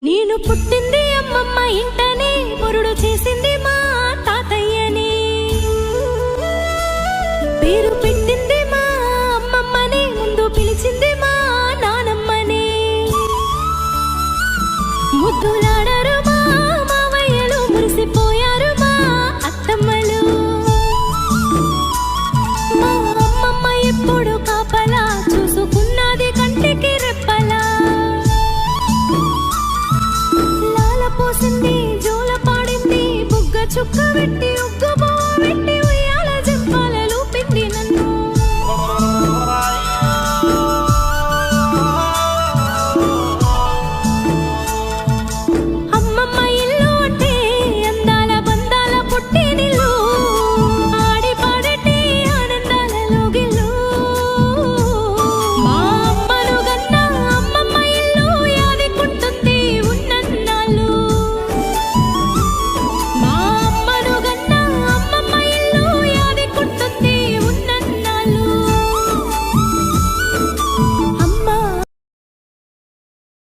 నేను పుట్టింది అమ్మమ్మ ఇంటనే, మురుడు చేసింది మా తాతయ్యని. పేరు పెట్టింది మా అమ్మమ్మని, ముందు పిలిచింది మా నానమ్మని. ముద్దులాడరు మా మావయ్యలు, మురిసిపోయారు మా అత్తమ్మలు. మా అమ్మమ్మ ఎప్పుడు కాపలా, చూసుకున్నది కంటికి రెప్పలా. పోసింది జోల పాడింది, బుగ్గ చుక్క పెట్టి